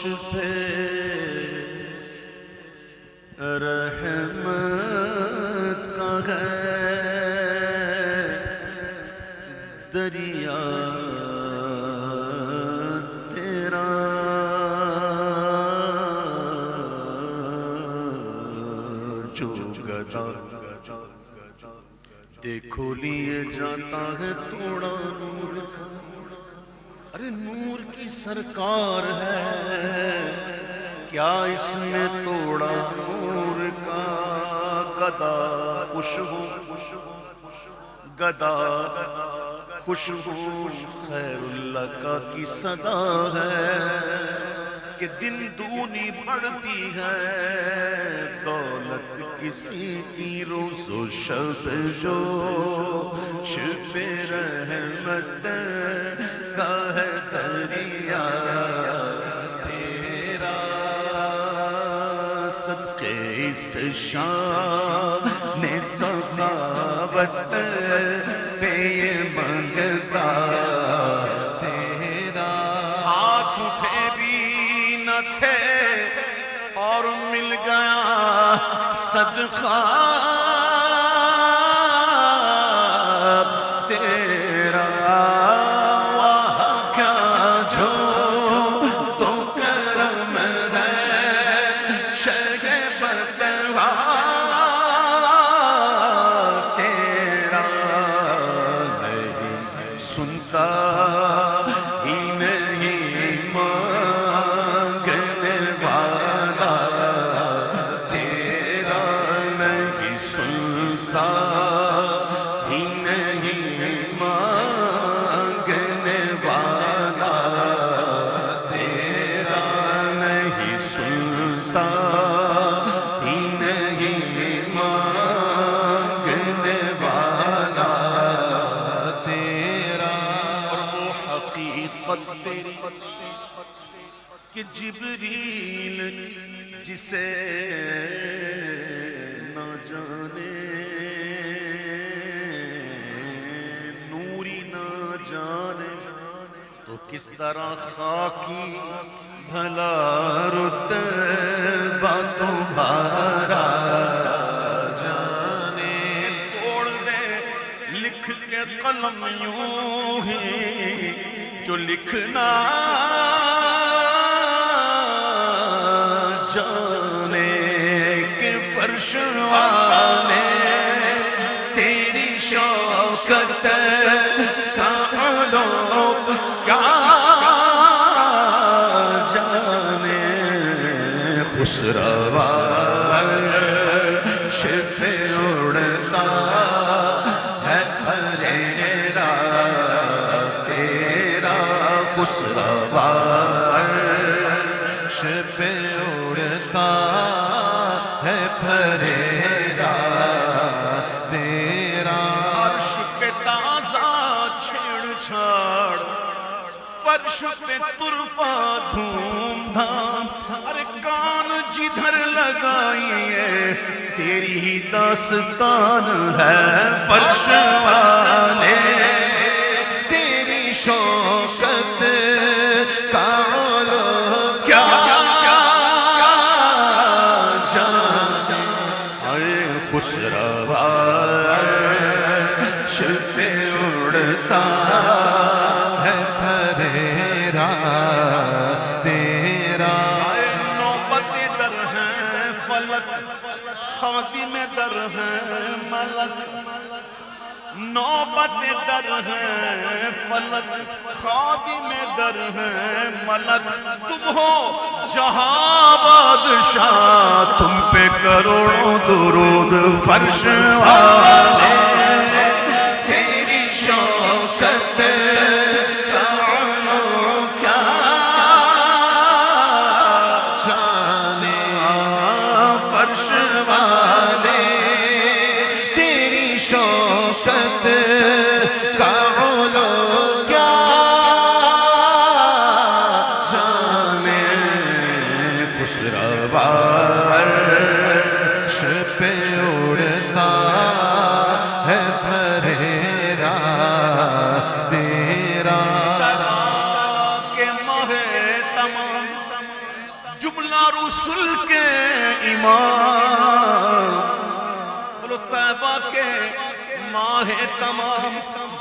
پہ رحمت کا ہے دریا تیرا، جو گدا دیکھو لیے جاتا ہے توڑا نور کا، ارے نور کی سرکار ہے کیا اس میں توڑا نور کا، گدا خوش ہو گدا خوش ہو خیر اللہ کا کی صدا ہے کہ دن دونی بڑھتی ہے دولت کسی کی روز و شب جو شب رحمت کا ہے دریا تیرا، صدقے اس شان سخاوت پہ یہ منگتا تیرا، ہاتھ اٹھے بھی نہ تھے اور مل گیا صدقہ تیرا، وہاں کیا جو تو کرم ہے شہ بدوا تیرا، نہیں سنتا ہی نہیں مانگنے والا تیرا، نہیں سنتا ہی نہیں مانگنے والا تیرا، نہیں سنتا ہی نہیں مانگنے والا تیرا، اور وہ حقیقت تیری کہ جبریل جسے نہ جانے نوری نہ جانے تو کس طرح خاکی بھلا رتبہ تمہارا جانے، توڑ دے لکھ کے قلم یوں ہی جو لکھنا جانے کہ فرش والے تیری شوکت کا علوم کیا جانے، خسروا عرش پہ اڑتا ہے پھریرا تیرا، خسروا عرش پہ اڑتا ہے پھریرا تیرا، عرش پہ تازہ چھیڑ چھاڑ فرش پہ طرفہ دھوم دھام، ارے کان جدھر لگائیے تیری ہی داستان ہے فرش والے تیری شوکت کا علوم کیا جانے، خسروا عرش پہ اڑتا ہے پھریرا تیرا، نوبت در ہے فلک خادم در ہے ملک، نوبت در ہے فلک خادم در ہے ملک، تم ہو جہاں بادشاہ تم پہ کروڑوں درود فرش والے تیری شوکت کا علوم کیا جانے، فرش والے تیری شوکت کا علوم کیا جانے، خسروا عرش پہ اڑتا ہے پھریرا تیرا، کہ ماہ تمام جملہ رسول کے امام، بولو طیبہ کے ماہ تمام،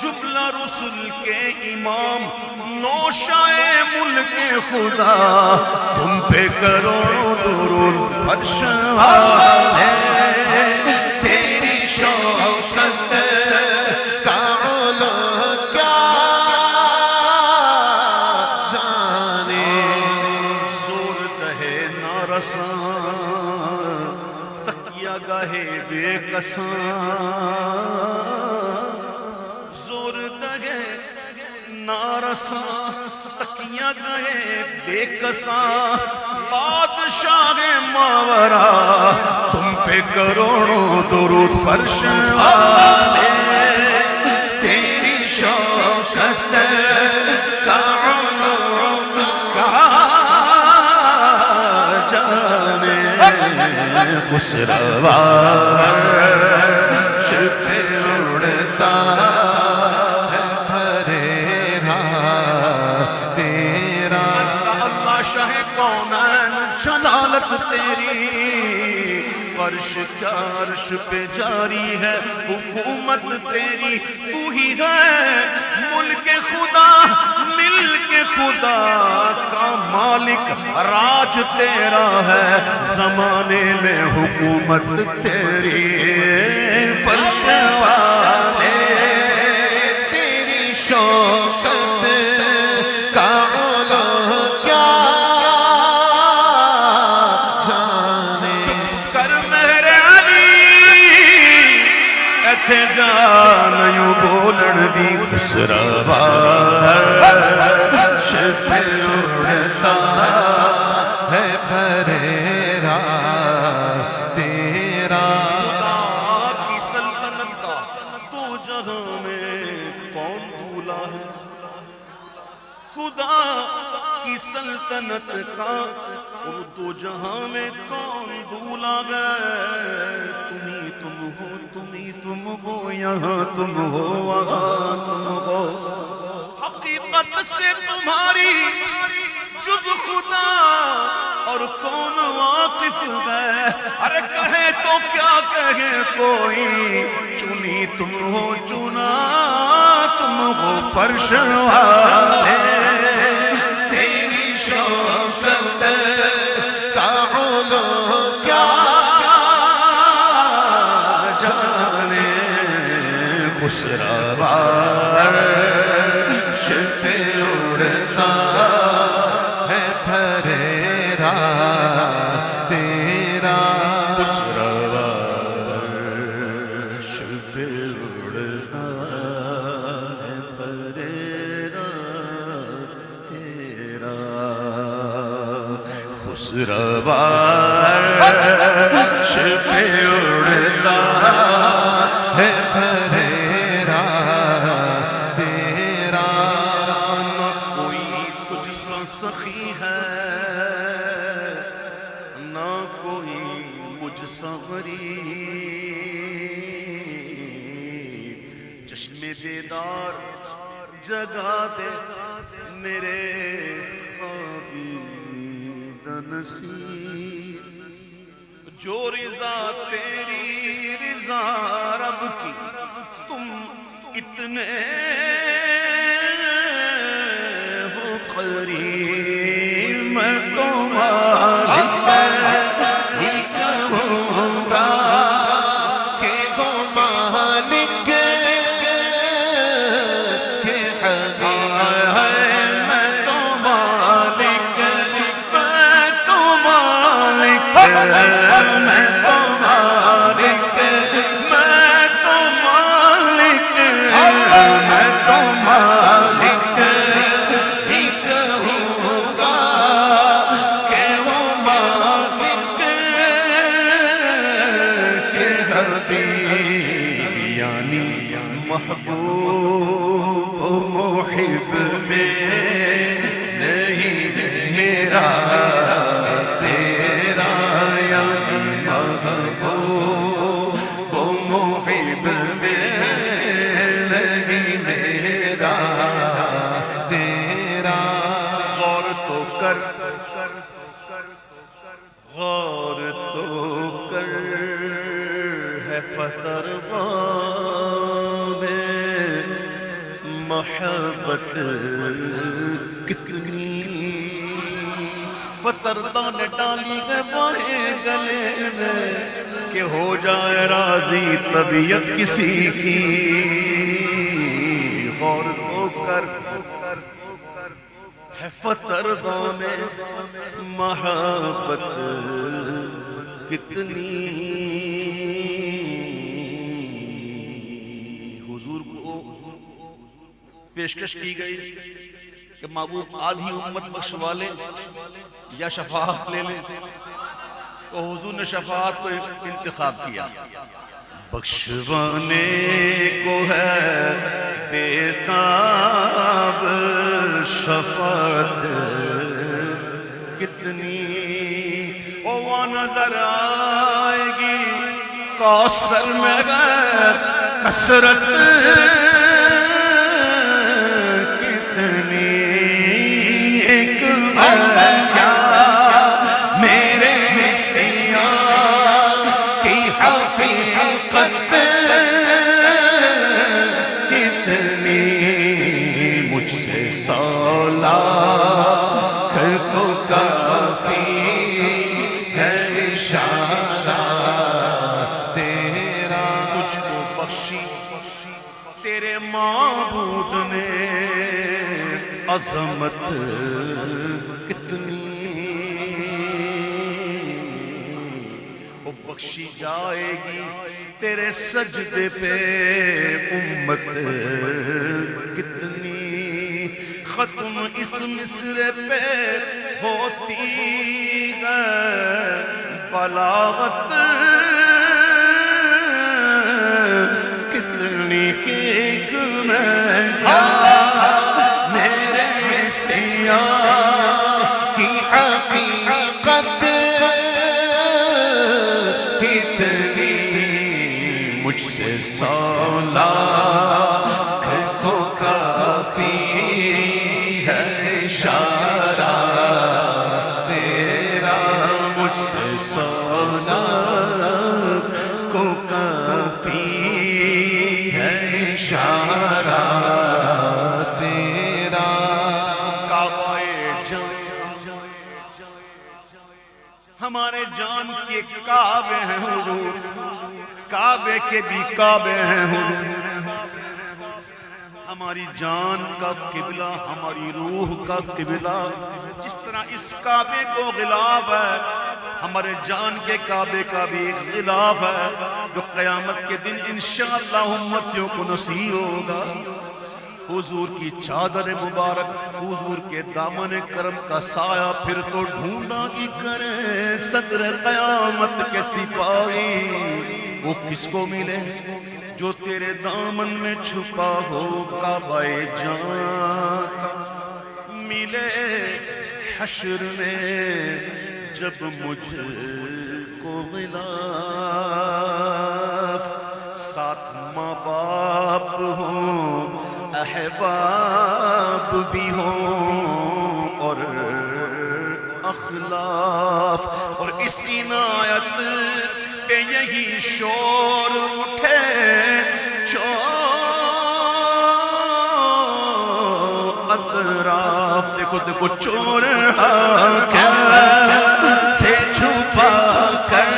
جملہ رسول کے امام، نوشائے ملک خدا، تم پہ کروڑوں درود فرش والے، تیری شوقت کا علو کیا جانے، زور دہے نارساں تکیہ گاہے بے کساں، زور دہے نارساں تکیہ گاہے بے کساں، بادشاہ ماورا تم پہ کروڑوں درود فرش والے، تیری شوقت کا علو جانے خسروا شب اڑتا ہے بھریرا تیرا، اللہ شاہ کونین جلالت تیری، فرش کا عرش پہ جاری ہے حکومت تیری، تو ہی ہے ملک خدا، ملک خدا کا مالک، راج تیرا ہے زمانے میں حکومت تیری، فرش والے تیری شوقت کا علو کیا جانے، کر میرے علی ایتھے جان یوں بولن دی خسروا شب اڑتا ہے بھریرا تیرا، خدا کی سلطنت کا دو جہاں میں کون دولا ہے، خدا کی سلطنت کا اور دو جہاں میں کون دولا گئے، تم ہی تم ہو، تم ہی تم ہو، یہاں تم ہو وہاں تم ہو، حقیقت سے تمہاری جز خدا اور کون واقف ہے، ارے کہے تو کیا کہے کوئی، چنی تم ہو چنا تم ہو فرش والے، تیری شوقت کا علو کیا جانے خسروا شب اڑتا ہے بھریرا تیرا، خسروا شب اڑتا ہے بھریرا تیرا، خسروا شب اڑتا ہے بھریرا تیرا، نہ کوئی تجھ سا سخی ہے، نہ کوئی مجھ سا غریب، چشم بیدار جگا دے میرے خوابید نصیب، جو رضا تیری رضا رب کی تم اتنے ہو قریب، میں تمہاری ہی کہوں گا کہ وہ مالک کے حبیب، میں تو مالک، میں تو مالک، میں تو مالک، میں تو مالک، میں تو مالک ہی کہوں گا کہ وہ مالک کے حبیب، یعنی محبوب و محب میں نہیں میرا تیرا، یعنی محبوب و محب میں نہیں میرا تیرا، غور تو کر غور تو کر ہے فتروا میں محبت کتنی، فتردہ نے ڈالی گئے باہیں گلے میں کہ ہو جائے راضی طبیعت کسی کی، غور تو کر ہے فتردہ میں محبت کتنی۔ حضور کو پیشکش کی گئی کہ محبوب آدھی امت بخشوا لیں یا شفاعت لے لیں، تو حضور نے شفاعت کو انتخاب کیا۔ بخشوانے کو ہے بےتاب شفاعت کتنی، وہ نظر آئے گی کوثر میں کثرت کتنی، ایک کیا میرے مسیح کی حقیقت کتنی، مجھ سے سولا کو کافی ہے اشارہ تیرا، تجھ کو بخشی تیرے معبود نے عظمت کتنی، وہ بخشی جائے گی تیرے سجدے پہ امت کتنی، ختم اس مصرے پہ ہوتی ہے بلاغت کتنی، کہ ایک میں میرے سیاہ کی حقیقت کتنی، مجھ سے سولا کو کافی ہے اشارہ تیرا، مجھ سے سولا کو کافی ہے اشارہ تیرا۔ کعبہ جان ہمارے جان کے کعبے ہیں حضور، کعبے کے بھی کعبے ہیں حضور، ہماری جان کا قبلہ ہماری روح کا قبلہ، جس طرح اس کعبے کو غلاف ہے ہمارے جان کے کعبے کا بھی ایک غلاف ہے جو قیامت کے دن انشاءاللہ امتیوں کو نصیب ہوگا۔ حضور کی چادر مبارک، حضور کے دامن کرم کا سایہ پھر تو ڈھونڈا کی کرے صدر قیامت کے سپاہی، وہ کس کو ملے جو تیرے دامن میں چھپا ہو کعبہ جان کا، ملے حشر میں جب مجھ کو غلاف، ساتھ ماں باپ ہوں احباب بھی ہوں اور اخلاف، اور اس عنایت پہ یہی شور اٹھے اطراف، دیکھو دیکھو چور سے چھپا کر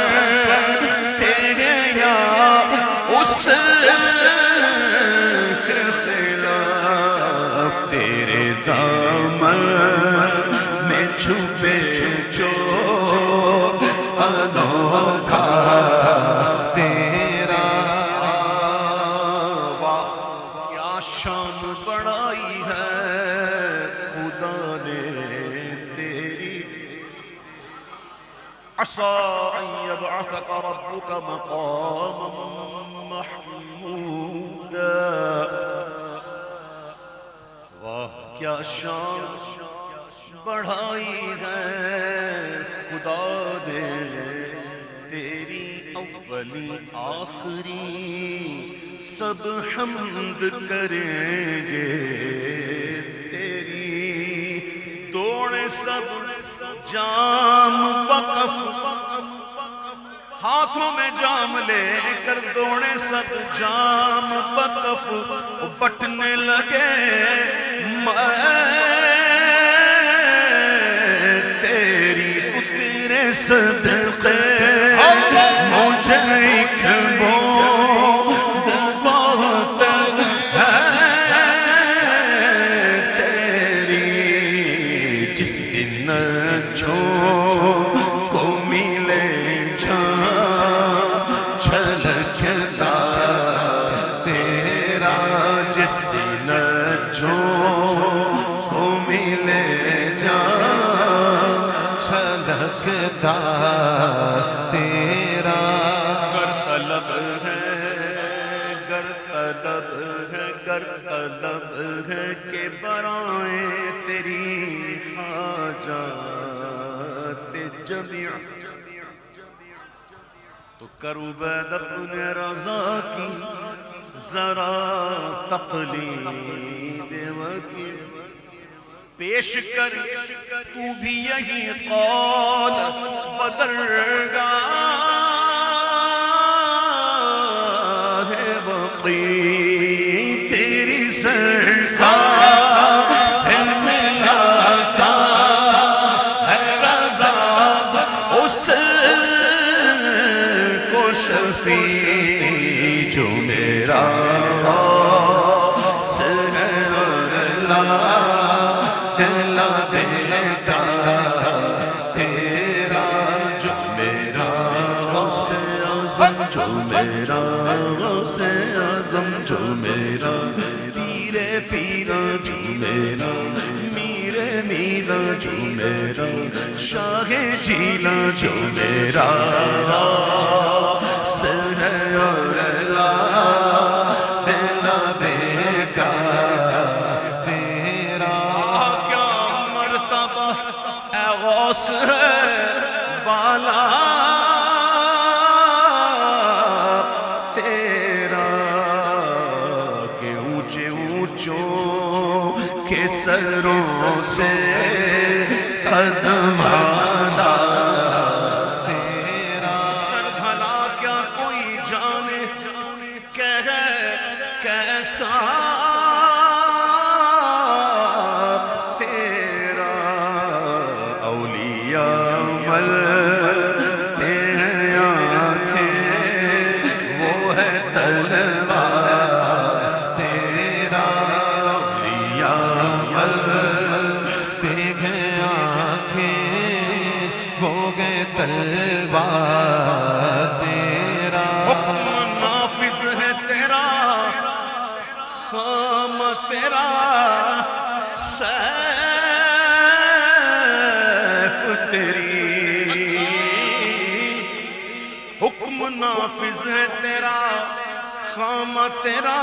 تیرے یا اس تیرے دامن میں چھپے چور انوکھا تیرا، واہ کیا شان بڑائی ہے خدا نے تیری، عسى أن يبعثك ربك مقاما محمودا، واہ کیا شان بڑھائی ہے خدا نے تیری، اولی آخری سب حمد کریں گے تیری، دوڑے سب جام وقف، ہاتھوں میں جام لے کر دوڑے سب جام وقف، بٹنے لگے میں تیری تو تیرے صدقے مجھے ایک بوند بہت ہے تیری، جس دن کو ملے چھلکتا تیرا، جس دن کو ملے چھلکتا تیرا، گر طلب ہے گر طلب ہے گر طلب ہے کہ برائیں تیری حاجات جمیع، تو کرو بید اپنے رضا کی ذرا تقلید وکی، پیش کر تو بھی یہی قول بدرگاہ بقی، تیری سرکار میں لاتا ہے رضا اس کو شفیع جو میرا بیٹا تیرا، جو میرا غوث اعظم، جو میرا غوث اعظم، جو میرا پیر پیرا، جو میرا میر میرا، جو میرا شاہ جیلا، جو میرا سر اور میرا بیٹا غوث ہے والا تیرا، کہ اونچے اونچوں کے سروں سے قدم آنا تیرا، سر بھلا کیا کوئی جانے کہ کیسا تیرا سیف تیری، حکم نافذ ہے تیرا، خام تیرا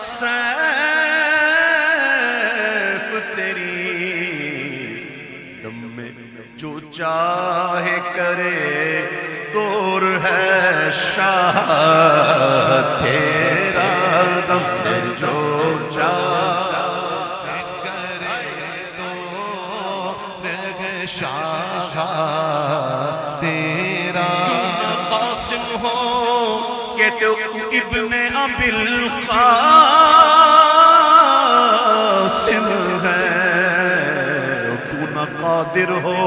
سیف تیری، دم میں جو چاہے کرے دور ہے شاہ تیرا، دم میں جو چاہے کرے دور ہے شاہ تیرا، قاسم ہو کہ تو ابن ابی القاسم ہے، کیوں نہ قادر ہو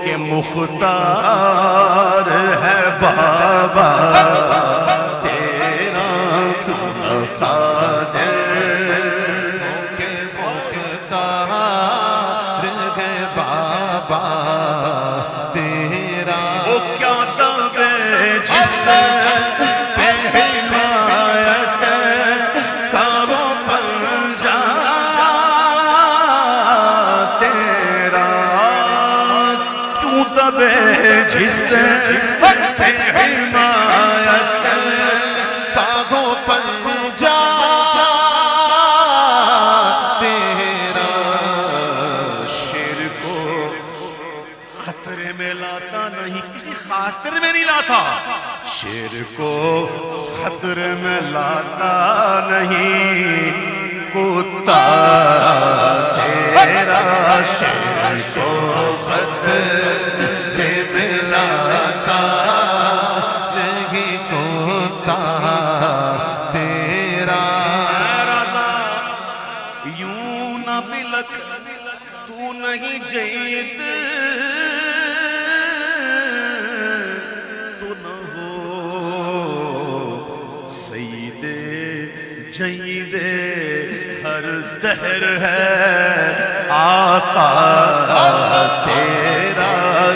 کہ مختار ہے بابا تیرا، کیوں نہ قادر کہ مختار ہے بابا تیرا، وہ کیا دعوے جس پہ حمایت کا وہ پنجا تیرا، کیوں دعوے جس پہ حمایت کا وہ پنجا تیرا، شیر کو خطرے میں لاتا نہیں، کسی خاطر میں نہیں لاتا، شیر کو خطرے میں لاتا نہیں، کتا تیرا شیر کو خط ملاتا نہیں کوتا تیرا یوں نہ بلک تو نہیں جیت تو نہ ہو سید جید ہر دہر ہے آقا تیرا